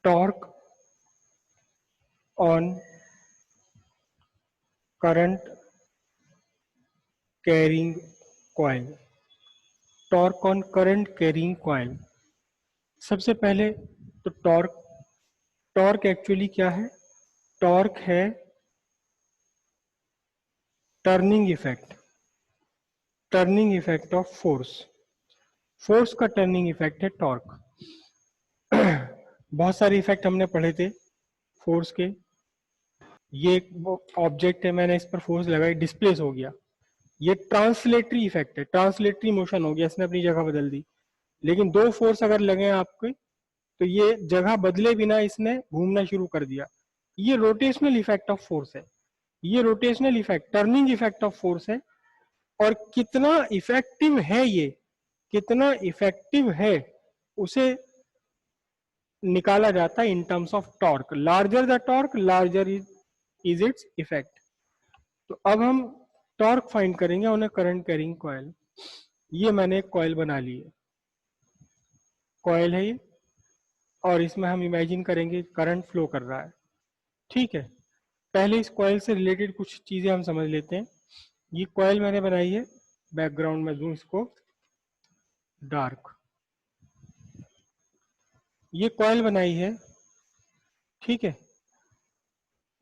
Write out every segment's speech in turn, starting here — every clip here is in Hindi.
Torque on current carrying coil. Torque on current carrying coil. सबसे पहले तो टॉर्क एक्चुअली क्या है? टॉर्क है turning effect of force. Force का टर्निंग इफेक्ट है टॉर्क। बहुत सारे इफेक्ट हमने पढ़े थे फोर्स के। ये एक ऑब्जेक्ट है, मैंने इस पर फोर्स लगाई, डिस्प्लेस हो गया, ये ट्रांसलेटरी इफेक्ट है, ट्रांसलेटरी मोशन हो गया, इसने अपनी जगह बदल दी। लेकिन दो फोर्स अगर लगे आपके तो ये जगह बदले बिना इसने घूमना शुरू कर दिया, ये रोटेशनल इफेक्ट ऑफ फोर्स है। ये rotational effect turning effect of force है। और कितना इफेक्टिव है ये, कितना इफेक्टिव है उसे निकाला जाता है in terms of torque. Larger the torque larger is its effect. तो अब हम टॉर्क फाइंड करेंगे on a current carrying coil. ये मैंने एक कॉइल बना ली है, कॉइल है ये, और इसमें हम इमेजिन करेंगे करंट फ्लो कर रहा है। ठीक है, पहले इस कॉइल से रिलेटेड कुछ चीजें हम समझ लेते हैं। ये कॉइल मैंने बनाई है, बैकग्राउंड में दूं इसको डार्क। ये कॉइल बनाई है, ठीक है।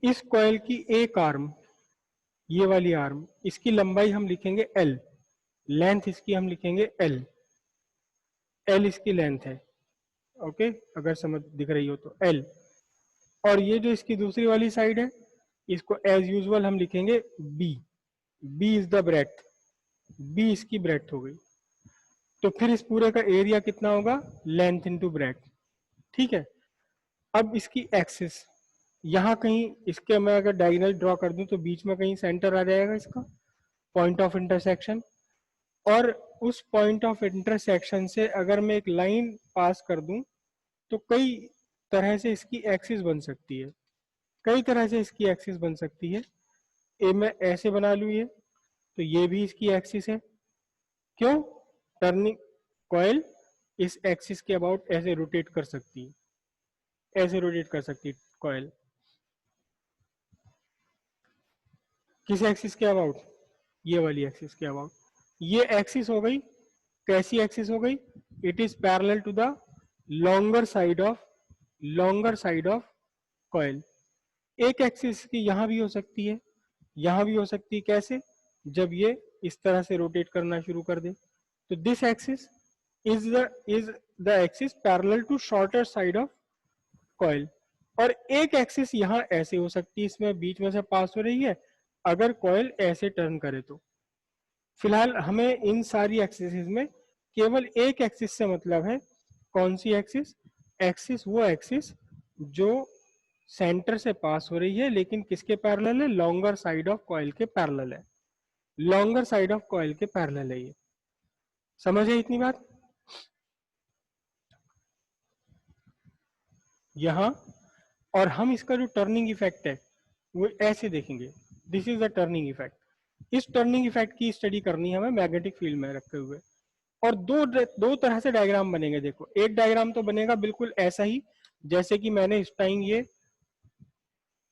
इस कॉइल की एक आर्म, ये वाली आर्म, इसकी लंबाई हम लिखेंगे L, लेंथ इसकी हम लिखेंगे L, L इसकी लेंथ है, ओके, अगर समझ दिख रही हो तो L। और ये जो इसकी दूसरी वाली साइड है, इसको एज यूजुअल हम लिखेंगे B, B is the breadth, B इसकी ब्रेथ हो गई। तो फिर इस पूरे का एरिया कितना होगा? लेंथ इंटू ब्रेथ, ठीक है। अब इसकी एक्सिस, यहाँ कहीं इसके मैं अगर डायगोनल ड्रॉ कर दूं तो बीच में कहीं सेंटर आ जाएगा इसका, पॉइंट ऑफ इंटरसेक्शन। और उस पॉइंट ऑफ इंटरसेक्शन से अगर मैं एक लाइन पास कर दूं तो कई तरह से इसकी एक्सिस बन सकती है, कई तरह से इसकी एक्सिस बन सकती है। ए मैं ऐसे बना लूं ये, तो ये भी इसकी एक्सिस है। क्यों? टर्निंग कॉइल इस एक्सिस के अबाउट ऐसे रोटेट कर सकती है, ऐसे रोटेट कर सकती है कॉइल। किस एक्सिस के अबाउट? ये वाली एक्सिस के अबाउट। ये एक्सिस हो गई, कैसी एक्सिस हो गई? It is parallel to the longer side of coil. एक एक्सिस की यहां भी हो सकती है, यहां भी हो सकती है। कैसे? जब ये इस तरह से रोटेट करना शुरू कर दे। तो this axis is the axis parallel to shorter side of coil. और एक एक्सिस यहां ऐसे हो सकती है, इसमें बीच में से पास हो रही है, अगर कॉइल ऐसे टर्न करे तो। फिलहाल हमें इन सारी एक्सिस में केवल एक एक्सिस से मतलब है। कौन सी एक्सिस? एक्सिस वो एक्सिस जो सेंटर से पास हो रही है, लेकिन किसके पैरेलल है? लॉन्गर साइड ऑफ कॉइल के पैरेलल है, लॉन्गर साइड ऑफ कॉइल के पैरेलल है ये। समझ है इतनी बात? यहां और हम इसका जो टर्निंग इफेक्ट है वो ऐसे देखेंगे, this is the turning effect. इस टर्निंग इफेक्ट की स्टडी करनी है हमें मैग्नेटिक फील्ड में रखे हुए। और दो तरह से डायग्राम बनेंगे। देखो, एक डायग्राम तो बनेगा बिल्कुल ऐसा ही जैसे कि मैंने इस टाइम ये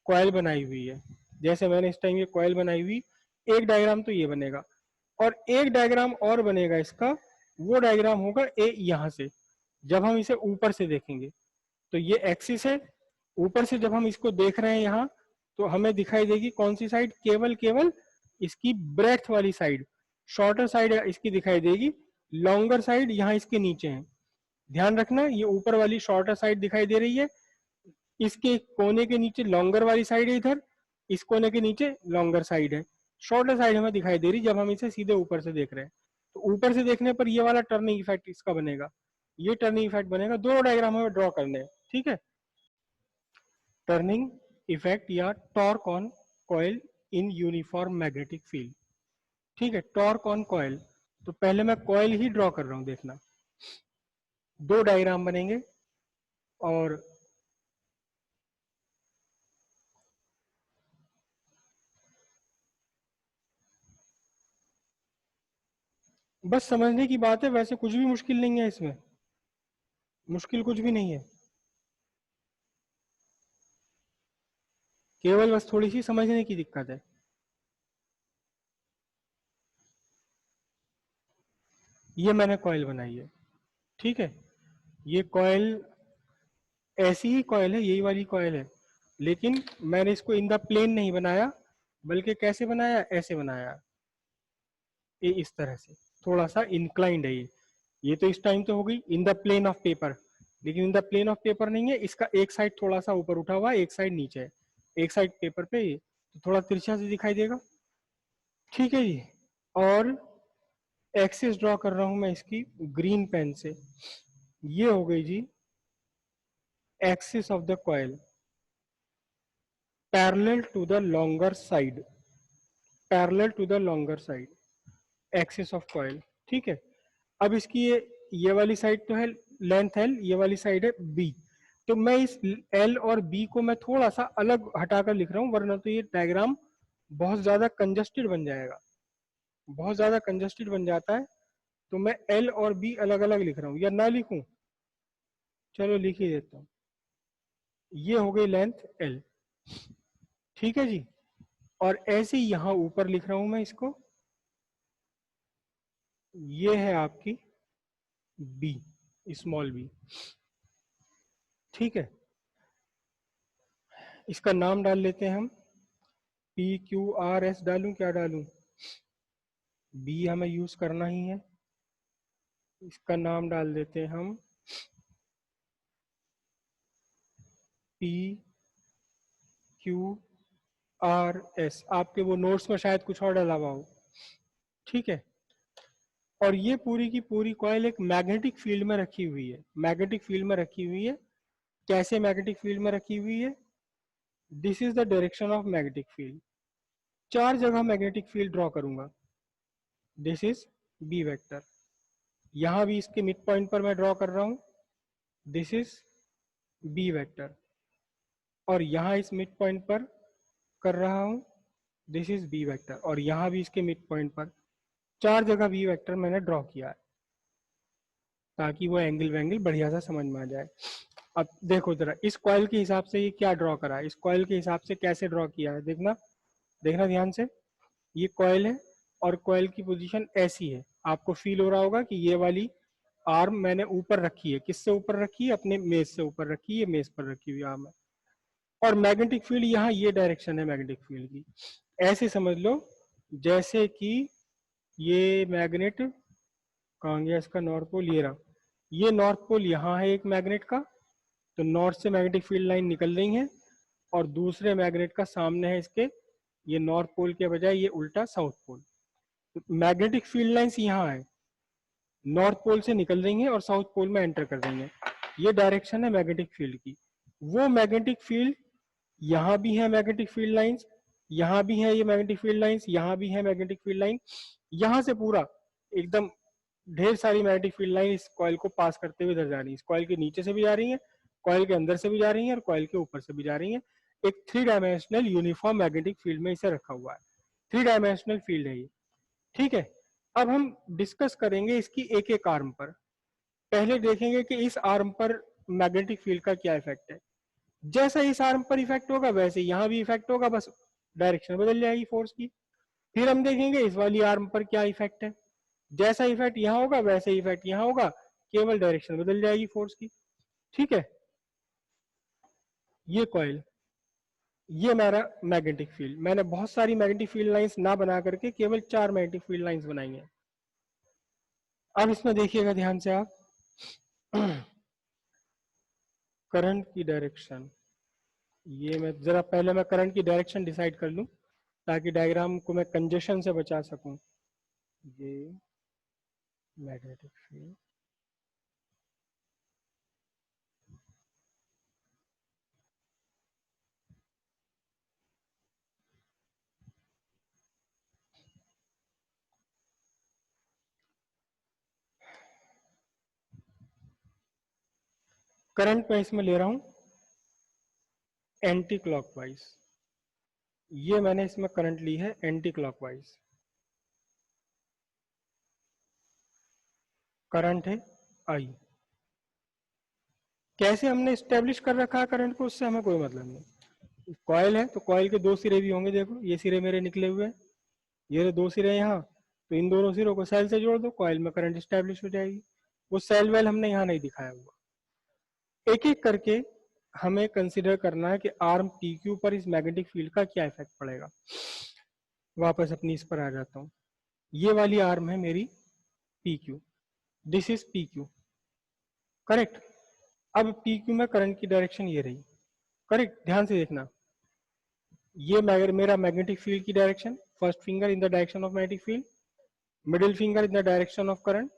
कॉइल बनाई हुई है, जैसे मैंने इस टाइम ये कॉइल बनाई हुई, एक डायग्राम तो ये बनेगा। और एक डायग्राम और बनेगा इसका, वो डायग्राम होगा ए यहां से, जब हम इसे ऊपर से देखेंगे। तो ये एक्सिस है, ऊपर से जब हम इसको देख रहे हैं यहाँ, तो हमें दिखाई देगी कौन सी साइड? केवल इसकी ब्रेथ वाली साइड, शॉर्टर साइड इसकी दिखाई देगी, लॉन्गर साइड यहाँ इसके नीचे है। ध्यान रखना, ये ऊपर वाली शॉर्टर साइड दिखाई दे रही है, इसके कोने के नीचे लॉन्गर वाली साइड है, इधर इस कोने के नीचे लॉन्गर साइड है। शॉर्टर साइड हमें दिखाई दे रही जब हम इसे सीधे ऊपर से देख रहे हैं। तो ऊपर से देखने पर ये वाला टर्निंग इफेक्ट इसका बनेगा, ये टर्निंग इफेक्ट बनेगा। दोनों डायग्राम हमें ड्रॉ करने हैं, ठीक है। टर्निंग इफेक्ट या torque on coil in uniform magnetic field, ठीक है। टॉर्क ऑन कॉइल, तो पहले मैं कॉइल ही ड्रॉ कर रहा हूं, देखना। दो डायग्राम बनेंगे और बस समझने की बात है, वैसे कुछ भी मुश्किल नहीं है इसमें, मुश्किल कुछ भी नहीं है। केवल बस थोड़ी सी समझने की दिक्कत है। ये मैंने कॉइल बनाई है, ठीक है। ये कॉइल ऐसी ही कॉइल है, यही वाली कॉइल है, लेकिन मैंने इसको इन द प्लेन नहीं बनाया, बल्कि कैसे बनाया, ऐसे बनाया, ये इस तरह से, थोड़ा सा इंक्लाइंड है ये तो इस टाइम तो हो गई in the plane of paper, लेकिन in the plane of paper नहीं है, इसका एक साइड थोड़ा सा ऊपर उठा हुआ है, एक साइड नीचे है, एक साइड पेपर पे ये तो थोड़ा तिरछा से दिखाई देगा, ठीक है जी। और एक्सिस ड्रॉ कर रहा हूं मैं इसकी ग्रीन पेन से, ये हो गई जी axis of the coil parallel to the longer side, parallel to the longer side, axis of coil, ठीक है। अब इसकी ये वाली साइड तो है लेंथ एल, ये वाली साइड है बी, तो मैं इस एल और बी को मैं थोड़ा सा अलग हटाकर लिख रहा हूं, वरना तो ये डायग्राम बहुत ज्यादा कंजस्टेड बन जाएगा, बहुत ज्यादा कंजस्टेड बन जाता है, तो मैं एल और बी अलग अलग लिख रहा हूं, या ना लिखूं, चलो लिख ही देता हूं। ये हो गई लेंथ एल, ठीक है जी। और ऐसे ही यहां ऊपर लिख रहा हूं मैं इसको, ये है आपकी बी, स्मॉल बी, ठीक है। इसका नाम डाल लेते हैं हम, पी क्यू आर एस डालूं, क्या डालूं, बी हमें यूज करना ही है, इसका नाम डाल देते हैं हम पी क्यू आर एस, आपके वो नोट्स में शायद कुछ और डाला हुआ हो, ठीक है। और ये पूरी की पूरी कॉइल एक मैग्नेटिक फील्ड में रखी हुई है, मैग्नेटिक फील्ड में रखी हुई है। कैसे मैग्नेटिक फील्ड में रखी हुई है, this is the direction of magnetic field, चार जगह मैग्नेटिक फील्ड ड्रॉ करूंगा, दिस इज बी वेक्टर, यहां भी इसके मिड पॉइंट पर मैं ड्रॉ कर रहा हूं, दिस इज बी वेक्टर, और यहां इस मिड पॉइंट पर कर रहा हूं, दिस इज बी वेक्टर, और यहां भी इसके मिड पॉइंट पर, चार जगह बी वेक्टर मैंने ड्रॉ किया है, ताकि वो एंगल वैंगल बढ़िया सा समझ में आ जाए। अब देखो जरा इस कॉइल के हिसाब से ये क्या ड्रॉ करा है, इस कॉइल के हिसाब से कैसे ड्रॉ किया है, देखना, देखना ध्यान से, ये कॉइल है और कॉइल की पोजीशन ऐसी है, आपको फील हो रहा होगा कि ये वाली आर्म मैंने ऊपर रखी है, किससे ऊपर रखी है, अपने मेज से ऊपर रखी है, मेज पर रखी हुई आर्म है, और मैग्नेटिक फील्ड यहाँ ये डायरेक्शन है मैग्नेटिक फील्ड की, ऐसे समझ लो जैसे कि ये मैग्नेट कहाँ गया इसका नॉर्थ पोल, ये रहा, ये नॉर्थ पोल यहाँ है एक मैग्नेट का, तो नॉर्थ से मैग्नेटिक फील्ड लाइन निकल रही है, और दूसरे मैग्नेट का सामने है इसके, ये नॉर्थ पोल के बजाय ये उल्टा साउथ पोल, तो मैग्नेटिक फील्ड लाइंस यहाँ है, नॉर्थ पोल से निकल रही हैं और साउथ पोल में एंटर कर रही हैं, ये डायरेक्शन है मैग्नेटिक फील्ड की। वो मैग्नेटिक फील्ड यहाँ भी है, मैग्नेटिक फील्ड लाइंस यहाँ भी है, ये मैग्नेटिक फील्ड लाइंस यहाँ भी है, मैग्नेटिक फील्ड लाइन यहाँ से पूरा एकदम ढेर सारी मैग्नेटिक फील्ड लाइन इस कॉइल को पास करते हुए इधर जा रही है, इस कॉइल के नीचे से भी जा रही है, कॉइल के अंदर से भी जा रही है, और कॉइल के ऊपर से भी जा रही है, एक three dimensional uniform magnetic field में इसे रखा हुआ है, थ्री डायमेंशनल फील्ड है ये, ठीक है। अब हम डिस्कस करेंगे इसकी एक एक आर्म पर, पहले देखेंगे कि इस आर्म पर मैग्नेटिक फील्ड का क्या इफेक्ट है, जैसा इस आर्म पर इफेक्ट होगा वैसे यहाँ भी इफेक्ट होगा, बस डायरेक्शन बदल जाएगी फोर्स की। फिर हम देखेंगे इस वाली आर्म पर क्या इफेक्ट है, जैसा इफेक्ट यहाँ होगा वैसे इफेक्ट यहाँ होगा, केवल डायरेक्शन बदल जाएगी फोर्स की, ठीक है। ये कॉइल, ये मेरा मैग्नेटिक फील्ड, मैंने बहुत सारी मैग्नेटिक फील्ड लाइंस ना बना करके केवल चार मैग्नेटिक फील्ड लाइंस बनाई हैं। अब इसमें देखिएगा ध्यान से आप, करंट की डायरेक्शन, ये मैं जरा पहले मैं करंट की डायरेक्शन डिसाइड कर लूं, ताकि डायग्राम को मैं कंजेशन से बचा सकूं। ये मैग्नेटिक फील्ड, करंट मैं इसमें ले रहा हूं एंटी क्लॉकवाइज, ये मैंने इसमें करंट ली है एंटी क्लॉकवाइज, करंट है आई, कैसे हमने स्टेब्लिश कर रखा है करंट को उससे हमें कोई मतलब नहीं, कॉयल है तो कॉयल के दो सिरे भी होंगे, देखो ये सिरे मेरे निकले हुए हैं, ये दो सिरे यहाँ, तो इन दोनों सिरों को सेल से जोड़ दो, कॉयल में करंट स्टैब्लिश हो जाएगी। वो सेल वेल हमने यहाँ नहीं दिखाया हुआ। एक एक करके हमें कंसिडर करना है कि आर्म पी क्यू पर इस मैग्नेटिक फील्ड का क्या इफेक्ट पड़ेगा। वापस अपनी इस पर आ जाता हूँ। ये वाली आर्म है मेरी P Q, this is P Q, correct. अब पी क्यू में करंट की डायरेक्शन ये रही, करेक्ट। ध्यान से देखना, ये मेरा मैग्नेटिक फील्ड की direction, first finger in the direction of magnetic field, middle finger in the direction of current.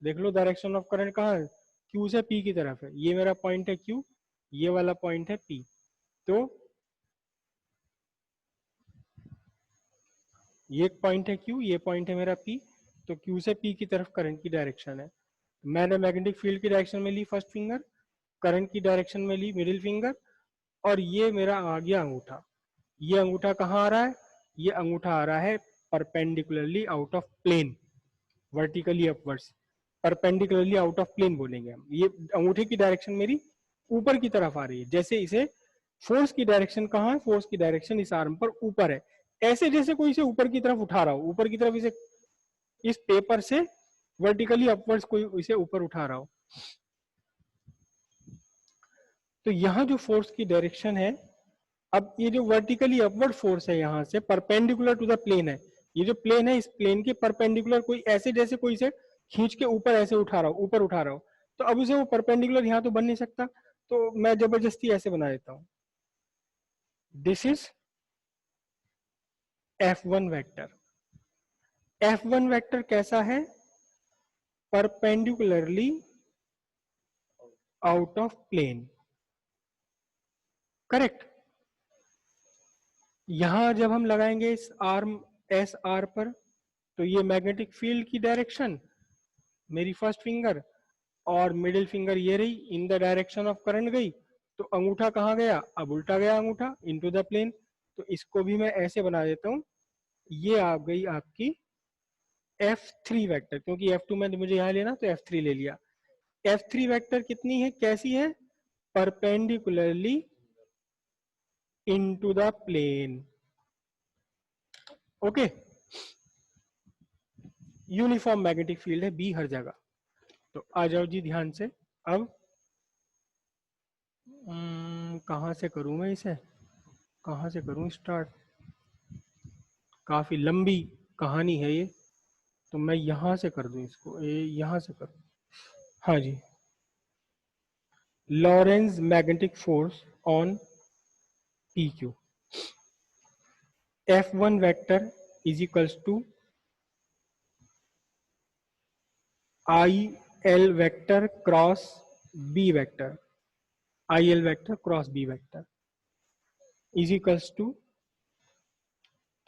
देख लो डायरेक्शन ऑफ करंट कहाँ है, क्यू से पी की तरफ है। ये मेरा पॉइंट है क्यू, ये वाला पॉइंट है पी। तो ये एक पॉइंट है क्यू, ये पॉइंट है मेरा पी, तो क्यू से पी की तरफ करंट की डायरेक्शन है। मैंने मैग्नेटिक फील्ड की डायरेक्शन में ली फर्स्ट फिंगर, करंट की डायरेक्शन में ली मिडिल फिंगर, और ये मेरा आ गया अंगूठा। ये अंगूठा कहाँ आ रहा है, ये अंगूठा आ रहा है perpendicularly out of plane, vertically upwards, perpendicularly out of plane बोलेंगे हम। ये अंगूठे की डायरेक्शन मेरी ऊपर की तरफ आ रही है, जैसे इसे फोर्स की डायरेक्शन कहाँ है, फोर्स की डायरेक्शन इस आर्म पर ऊपर है, ऐसे जैसे कोई इसे ऊपर की तरफ उठा रहा हो, ऊपर की तरफ इसे इस पेपर से वर्टिकली अपवर्ड्स कोई इसे ऊपर उठा रहा हो। तो यहाँ जो फोर्स की डायरेक्शन है, अब ये जो वर्टिकली अपवर्ड फोर्स है यहाँ से परपेंडिकुलर टू द प्लेन है, ये जो प्लेन है इस प्लेन के परपेंडिकुलर कोई ऐसे जैसे कोई इसे खींच के ऊपर ऐसे उठा रहा हो, ऊपर उठा रहा हो, तो अब उसे वो परपेंडिकुलर यहाँ तो बन नहीं सकता, तो मैं जबरदस्ती ऐसे बना देता हूँ। This is F1 vector. F1 vector कैसा है, perpendicularly out of plane, correct. यहां जब हम लगाएंगे इस आर्म एस आर पर, तो ये मैग्नेटिक फील्ड की डायरेक्शन मेरी फर्स्ट फिंगर और मिडिल फिंगर ये रही in the direction of current गई, तो अंगूठा कहाँ गया, अब उल्टा गया अंगूठा इनटू द प्लेन, तो इसको भी मैं ऐसे बना देता हूँ। ये आ गई आपकी F3 वेक्टर, क्योंकि F2 में मुझे यहाँ लेना तो F3 ले लिया। F3 वेक्टर कितनी है, कैसी है, perpendicularly into the plane, okay. Uniform magnetic field है बी हर जगह। तो आ जाओ जी ध्यान से, अब कहाँ से करूं मैं इसे, कहाँ से करूं स्टार्ट, काफी लंबी कहानी है ये, तो मैं यहां से कर दूं इसको, यहां से करूं। हाँ जी, Lorentz magnetic force on P Q, F1 vector is equals to I L vector cross B vector, I L vector cross B vector is equals to,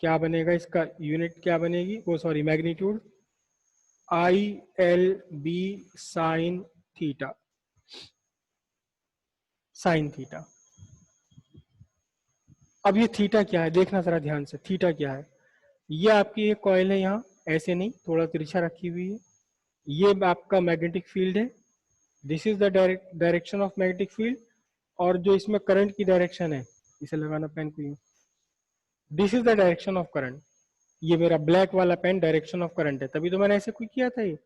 क्या बनेगा इसका यूनिट, क्या बनेगी वो, sorry magnitude, I L B sine theta, sine theta. अब ये थीटा क्या है, देखना जरा ध्यान से, थीटा क्या है। ये आपकी एक कॉइल है यहाँ, ऐसे नहीं थोड़ा तिरछा रखी हुई है, ये आपका मैग्नेटिक फील्ड है, this is the direction of magnetic field, और जो इसमें करंट की डायरेक्शन है, इसे लगाना पेन को यूं, this is the direction of current. ये मेरा ब्लैक वाला पेन डायरेक्शन ऑफ करंट है, तभी तो मैंने ऐसे कोई किया था ये।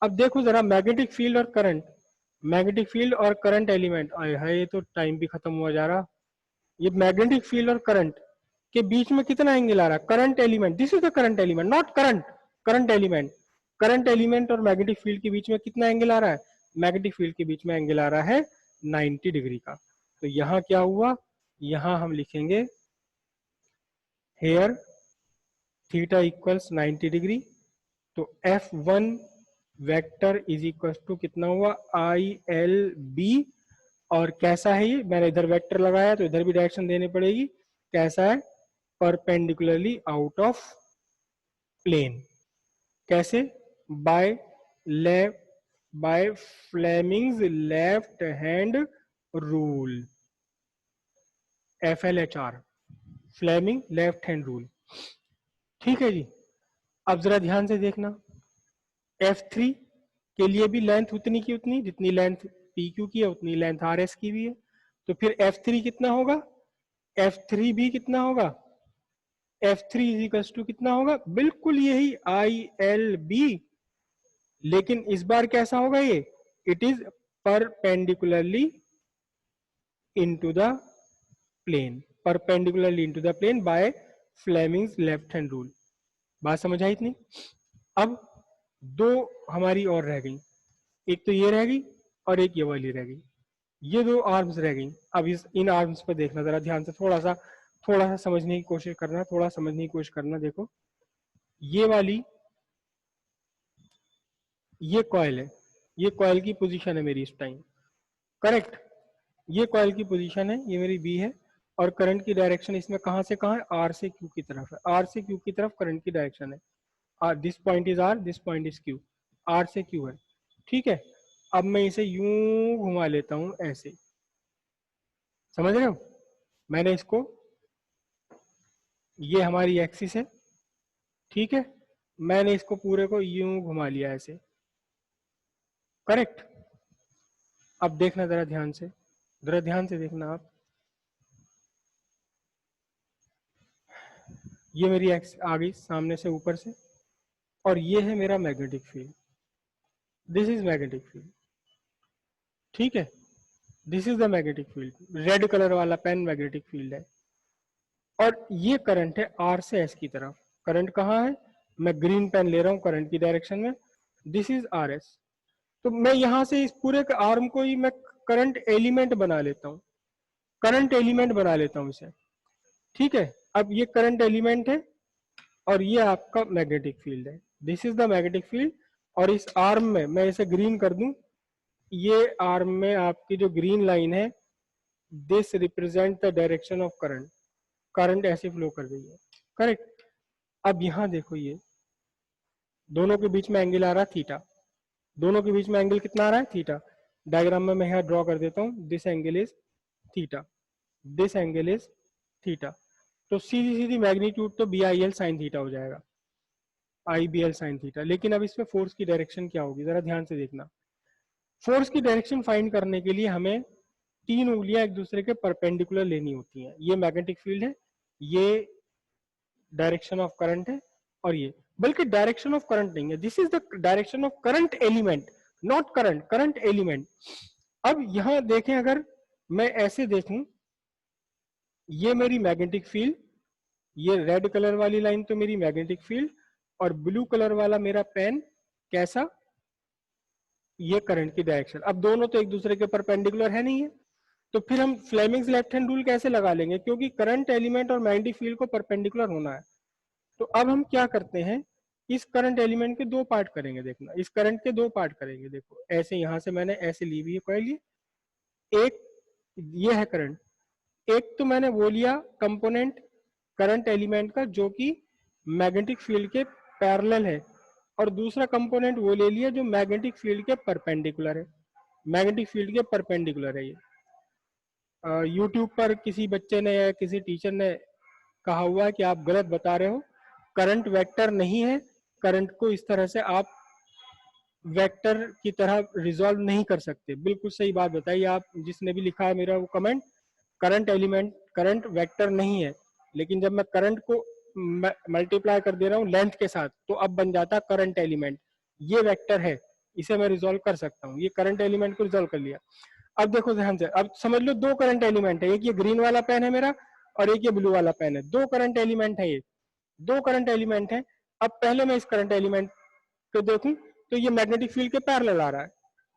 अब देखो जरा मैग्नेटिक फील्ड और करंट, मैग्नेटिक फील्ड और करंट एलिमेंट, आए हाय ये तो टाइम भी खत्म हुआ जा रहा। ये मैग्नेटिक फील्ड और करंट के बीच में कितना एंगल आ रहा है, current element, this is the current element not current, current element, current element और मैग्नेटिक फील्ड के बीच में कितना एंगल आ रहा है, मैग्नेटिक फील्ड के बीच में एंगल आ रहा है 90 डिग्री का। तो यहाँ क्या हुआ, यहाँ हम लिखेंगे हेयर थीटा इक्वल्स 90 डिग्री, तो F1 vector is equal to कितना हुआ, आई एल बी, और कैसा है ये, मैंने इधर वेक्टर लगाया तो इधर भी डायरेक्शन देनी पड़ेगी, कैसा है, परपेंडिकुलरली आउट ऑफ प्लेन, कैसे, by left, by Fleming's left hand rule, FLHR, Fleming left hand rule, ठीक है जी। अब जरा ध्यान से देखना, F3 के लिए भी लेंथ उतनी की उतनी, जितनी लेंथ PQ की है उतनी लेंथ RS की भी है, तो फिर F3 कितना होगा, F3 भी कितना होगा, F3 इज इक्वल्स टू कितना होगा, बिल्कुल यही ILB, लेकिन इस बार कैसा होगा ये, it is perpendicularly into the plane, perpendicularly into the plane by Fleming's left hand rule. बात समझ आई इतनी? अब दो हमारी और रह गई, एक तो ये रह गई और एक ये वाली रह गई, ये दो आर्म्स रह गई। अब इन आर्म्स पर देखना जरा ध्यान से, थोड़ा सा समझने की कोशिश करना, थोड़ा समझने की कोशिश करना। देखो ये वाली, ये कॉइल है, ये कॉइल की पोजीशन है मेरी इस टाइम, करेक्ट, ये कॉइल की पोजीशन है, ये मेरी बी है, और करंट की डायरेक्शन इसमें कहां से कहां है, आर से क्यू की तरफ है, आर से क्यू की तरफ करंट की डायरेक्शन है। This point is R, this point is Q, आर से क्यू है, ठीक है। अब मैं इसे यूं घुमा लेता हूं ऐसे, समझ रहे हो, मैंने इसको, ये हमारी एक्सिस है, ठीक है, मैंने इसको पूरे को यूं घुमा लिया ऐसे, करेक्ट। अब देखना जरा ध्यान से, जरा ध्यान से देखना आप, ये मेरी एक्स आ गई सामने से ऊपर से, और ये है मेरा magnetic field, this is magnetic field, ठीक है, this is the magnetic field, red colour वाला पेन मैग्नेटिक फील्ड है। और ये करंट है आर से एस की तरफ, करंट कहाँ है, मैं ग्रीन पेन ले रहा हूँ करंट की डायरेक्शन में, दिस इज आर एस। तो मैं यहां से इस पूरे आर्म को ही मैं करंट एलिमेंट बना लेता हूँ, करंट एलिमेंट बना लेता हूँ इसे, ठीक है। अब ये करंट एलिमेंट है और ये आपका मैग्नेटिक फील्ड है, this is the magnetic field. और इस आर्म में मैं इसे ग्रीन कर दूं, ये आर्म में आपकी जो ग्रीन लाइन है, this represent the direction of current, current ऐसे फ्लो कर रही है, करेक्ट। अब यहां देखो, ये दोनों के बीच में एंगल आ रहा है थीटा, दोनों के बीच में एंगल कितना आ रहा है, थीटा। डायग्राम में मैं यहाँ ड्रॉ कर देता हूँ, this angle is theta, this angle is theta. तो सीधी सीधी मैग्नीट्यूड तो BIL साइन थीटा हो जाएगा, IBL साइन थीटा। लेकिन अब इसमें फोर्स की डायरेक्शन क्या होगी, जरा ध्यान से देखना। फोर्स की डायरेक्शन फाइंड करने के लिए हमें तीन उंगलियां एक दूसरे के परपेंडिकुलर लेनी होती हैं। ये मैग्नेटिक फील्ड है, ये डायरेक्शन ऑफ करंट है, और ये, बल्कि डायरेक्शन ऑफ करंट नहीं है, this is the direction of current element, not current, current element. अब यहां देखें, अगर मैं ऐसे देखूं, ये मेरी मैग्नेटिक फील्ड, ये रेड कलर वाली लाइन तो मेरी मैग्नेटिक फील्ड, और ब्लू कलर वाला मेरा पेन कैसा, ये करंट की डायरेक्शन। अब दोनों तो एक दूसरे के परपेंडिकुलर है नहीं है, तो फिर हम फ्लेमिंग्स लेफ्ट हैंड रूल कैसे लगा लेंगे, क्योंकि करंट एलिमेंट और मैग्नेटिक फील्ड को परपेंडिकुलर होना है। तो अब हम क्या करते हैं, इस करंट एलिमेंट के दो पार्ट करेंगे, देखना, इस करंट के दो पार्ट करेंगे। देखो ऐसे, यहां से मैंने ऐसे ली हुई है कॉइल, एक ये है करंट, एक तो मैंने वो लिया कंपोनेंट करंट एलिमेंट का जो कि मैग्नेटिक फील्ड के पैरेलल है, और दूसरा कंपोनेंट वो ले लिया जो मैग्नेटिक फील्ड के परपेंडिकुलर है, मैग्नेटिक फील्ड के परपेंडिकुलर है। ये यूट्यूब पर किसी बच्चे ने या किसी टीचर ने कहा हुआ है कि आप गलत बता रहे हो, करंट वेक्टर नहीं है, करंट को इस तरह से आप वेक्टर की तरह रिजॉल्व नहीं कर सकते। बिल्कुल सही बात बताइए आप, जिसने भी लिखा है मेरा वो comment, current element, current vector नहीं है, लेकिन जब मैं करंट को मल्टीप्लाई कर दे रहा हूँ लेंथ के साथ, तो अब बन जाता करंट एलिमेंट, ये वेक्टर है, इसे मैं रिजॉल्व कर सकता हूँ, ये करंट एलिमेंट को रिजॉल्व कर लिया। अब देखो ध्यान से, अब समझ लो दो करंट एलिमेंट है, एक ये ग्रीन वाला पेन है मेरा, और एक ये ब्लू वाला पेन है, दो करंट एलिमेंट है, ये दो करंट एलिमेंट है। अब पहले मैं इस करंट एलिमेंट को देखूं, तो ये मैग्नेटिक फील्ड के पैरेलल आ रहा है,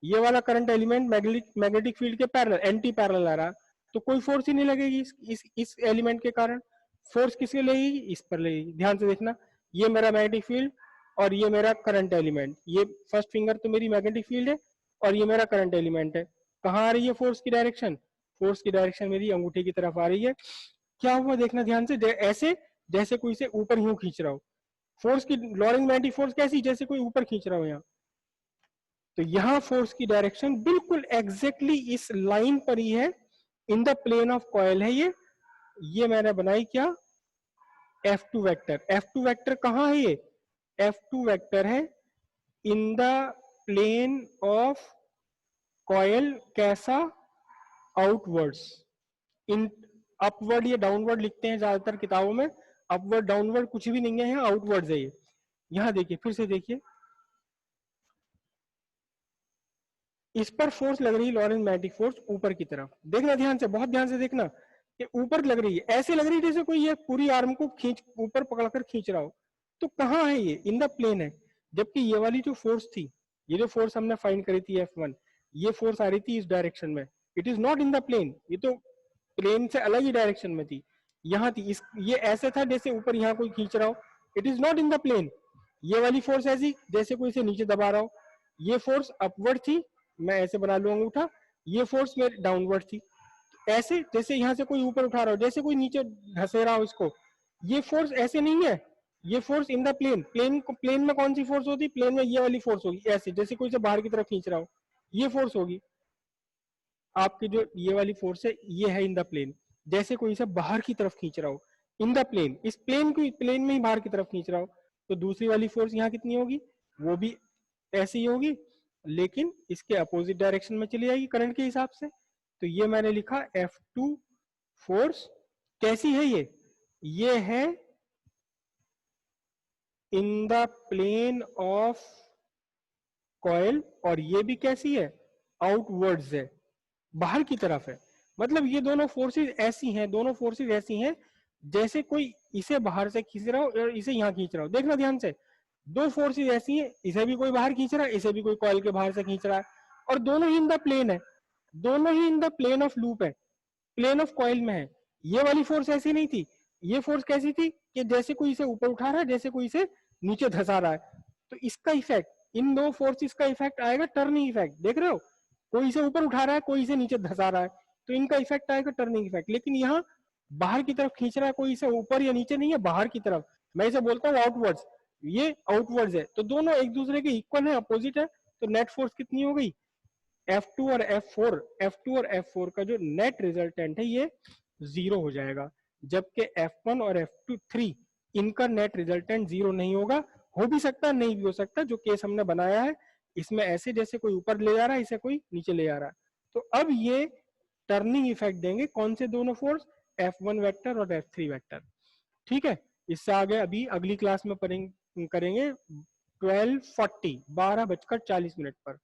ये वाला करंट एलिमेंट मैग्नेटिक फील्ड के पैरेलल, एंटी पैरेलल आ रहा है, तो कोई फोर्स ही नहीं लगेगी इस एलिमेंट के कारण। फोर्स किसके लगेगी, इस पर लगेगी। ध्यान से देखना, ये मेरा मैग्नेटिक फील्ड और ये मेरा करंट एलिमेंट, ये फर्स्ट फिंगर तो मेरी मैग्नेटिक फील्ड है और ये मेरा करंट एलिमेंट है। कहाँ आ रही है फोर्स की डायरेक्शन, फोर्स की डायरेक्शन मेरी अंगूठे की तरफ आ रही है। क्या हुआ देखना ध्यान से, ऐसे जैसे कोई से ऊपर यूं खींच रहा हो, फोर्स की लॉरेंट मैग्नेटिक फोर्स कैसी, जैसे कोई ऊपर खींच रहा हो यहाँ। तो यहाँ फोर्स की डायरेक्शन बिल्कुल एग्जैक्टली इस लाइन पर ही है, in the plane of coil है ये मैंने बनाई क्या, F2 वेक्टर। F2 वेक्टर कहाँ है, ये F2 वेक्टर है in the plane of coil, कैसा, आउटवर्ड्स, इन अपवर्ड या डाउनवर्ड लिखते हैं ज्यादातर किताबों में, अपवर्ड डाउनवर्ड कुछ भी नहीं है, यहाँ आउटवर्ड है ये। यहाँ देखिए, फिर से देखिए, इस पर फोर्स लग रही है लॉरेंट मैग्नेटिक फोर्स ऊपर की तरफ, देखना ध्यान से, बहुत ध्यान से देखना, कि ऊपर लग रही है, ऐसे लग रही है जैसे कोई ये पूरी आर्म को खींच ऊपर पकड़कर खींच रहा हो। तो कहाँ है ये? इन द प्लेन है। जबकि ये वाली जो फोर्स थी, ये जो फोर्स हमने फाइंड करी थी F1, ये फोर्स आ रही थी इस डायरेक्शन में, it is not in the plane, ये तो प्लेन से अलग ही डायरेक्शन में थी, यहाँ थी इस, ये ऐसे था जैसे ऊपर यहाँ कोई खींच रहा हो, it is not in the plane. ये वाली फोर्स ऐसी जैसे कोई इसे नीचे दबा रहा हो, ये फोर्स अपवर्ड थी, मैं ऐसे बना लूंगा अंगूठा, ये फोर्स मेरे डाउनवर्ड थी, ऐसे जैसे यहाँ से कोई ऊपर उठा रहा हो, जैसे कोई नीचे धसे रहा हो इसको, ये फोर्स ऐसे नहीं है, ये force in the plane, plane में कौन सी फोर्स होती? प्लेन में ये वाली फोर्स होगी, ऐसे जैसे कोई से बाहर की तरफ खींच रहा हो, ये फोर्स होगी। आपकी जो ये वाली फोर्स है, ये है इन द प्लेन, जैसे कोई से बाहर की तरफ खींच रहा हो, इन द प्लेन, इस प्लेन को प्लेन में ही बाहर की तरफ खींच रहा हो। तो दूसरी वाली फोर्स यहाँ कितनी होगी? वो भी ऐसी ही होगी, लेकिन इसके अपोजिट डायरेक्शन में चली जाएगी करंट के हिसाब से। तो ये मैंने लिखा F2 फोर्स कैसी है? ये है in the plane of coil, और ये भी कैसी है? आउटवर्ड्स है, बाहर की तरफ है। मतलब ये दोनों फोर्सेस ऐसी हैं, दोनों फोर्सेस ऐसी हैं जैसे कोई इसे बाहर से खींच रहा हो और इसे यहाँ खींच रहा हो। देखना ध्यान से, दो फोर्सेस ऐसी हैं, इसे भी कोई बाहर खींच रहा है, इसे भी कोई कॉइल के बाहर से खींच रहा है, और दोनों ही इन द प्लेन है, दोनों ही in the plane of loop है, प्लेन ऑफ कॉइल में है। ये वाली फोर्स ऐसी नहीं थी, ये फोर्स कैसी थी कि जैसे कोई इसे ऊपर उठा रहा है, जैसे कोई इसे नीचे धसा रहा है। तो इसका इफेक्ट, इन दो फोर्सेस का इफेक्ट आएगा टर्निंग इफेक्ट। देख रहे हो, कोई इसे ऊपर उठा रहा है, कोई इसे नीचे धसा रहा है, तो इनका इफेक्ट आएगा टर्निंग इफेक्ट। लेकिन यहाँ बाहर की तरफ खींच रहा है, कोई इसे ऊपर या नीचे नहीं है, बाहर की तरफ, मैं इसे बोलता हूँ आउटवर्ड्स, ये आउटवर्ड्स है। तो दोनों एक दूसरे के इक्वल है, अपोजिट है। तो नेट फोर्स कितनी हो गई? F2 और F4, F2 और F4 का जो नेट रिजल्टेंट है ये 0 हो जाएगा, जबकि F1 और F2 3 इनका नेट रिजल्टेंट 0 नहीं होगा। हो भी सकता, नहीं भी हो सकता, जो केस हमने बनाया है इसमें ऐसे जैसे कोई ऊपर ले जा रहा है, इसे कोई नीचे ले जा रहा है। तो अब ये टर्निंग इफेक्ट देंगे कौन से दोनों फोर्स? F1 वेक्टर और F3 वेक्टर। ठीक है, इससे आगे अभी अगली क्लास में करेंगे 12:40 12:40 पर।